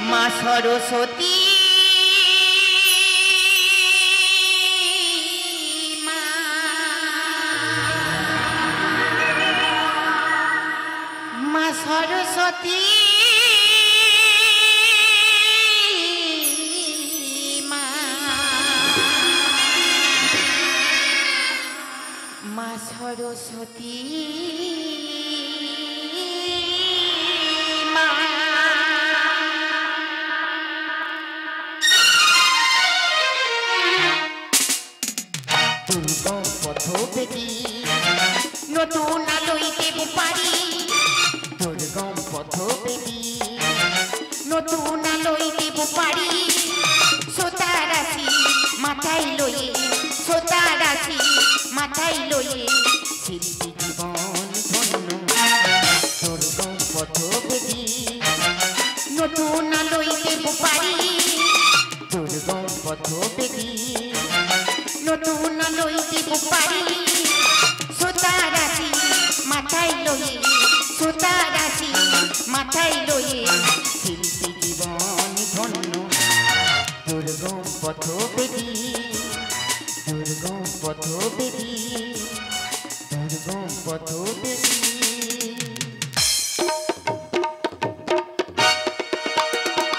মা সরস্বতী মা সরস্বতী মা সরস্বতী মা দুর্গম পথ বেদি নতুন আলোয় দেব পারি দুর্গম পথ বেদি নতুন আলোয় দেব পারি সোতারাশি মাথায় লয়ে সোতারাশি মাথায় লয়ে শিল্পী জীবন ধন্য দুর্গম পথ বেদি নতুন আলোয় দেব পারি দুর্গম পথ বেদি নতুন আলোয় দেব পারি সোতারাশি মাথায় লয়ে সোতারাশি মাথায় লয়ে শিল্পী জীবন ধন্য দুর্গম পথ বেদি দুর্গম পথ বেদি দুর্গম পথ বেদি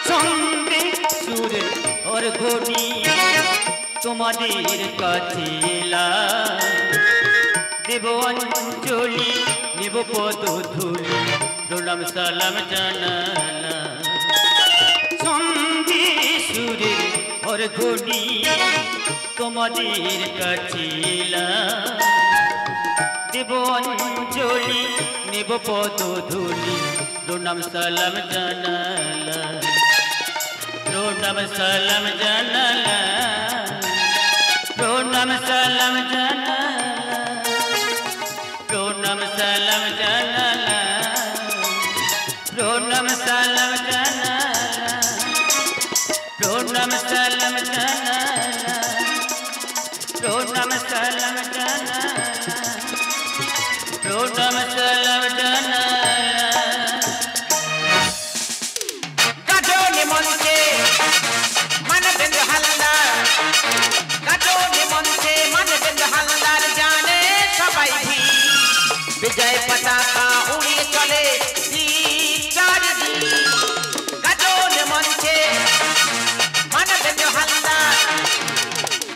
সঙ্গে সুরে ওর ঘটি তোমাদের কাছে দেব অঞ্জলি নেব পদ ধুলি প্রণাম সালাম জানালা সঙ্গে সুরে ওর ঘটি তোমাদের কাছে দেব অঞ্জলি নেব পদ ধুলি প্রণাম সালাম জানালা প্রণাম সালাম জানালা প্রণাম সালাম জানালা প্রণাম সালাম জানালা প্রণাম সালাম জানালা প্রণাম সালাম জানালা প্রণাম সালাম জানালা প্রণাম সালাম জানালা গাজনে মঞ্চে মানবেন্দ্র হালদার গাজনে মঞ্চে মানবেন্দ্র হালদার জানে সবাই বিজয় পতাকা উড়িয়ে চলে গাজনে মঞ্চে মানবেন্দ্র হালদার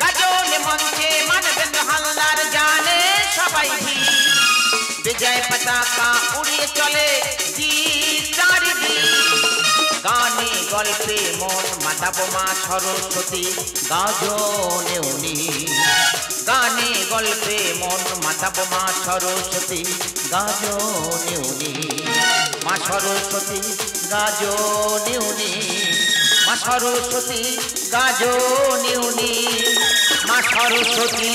গাজনে মঞ্চে মানবেন্দ্র হালদার জানে সবাই বিজয় পতাকা উড়িয়ে চলে গানে গল্পে মন মাতাবো মা সরস্বতী গাজনে উনি গানে গল্পে মন মাতাবো মা সরস্বতী গাজনে উনি মা সরস্বতী গাজনে উনি মা সরস্বতী গাজনে উনি মা সরস্বতী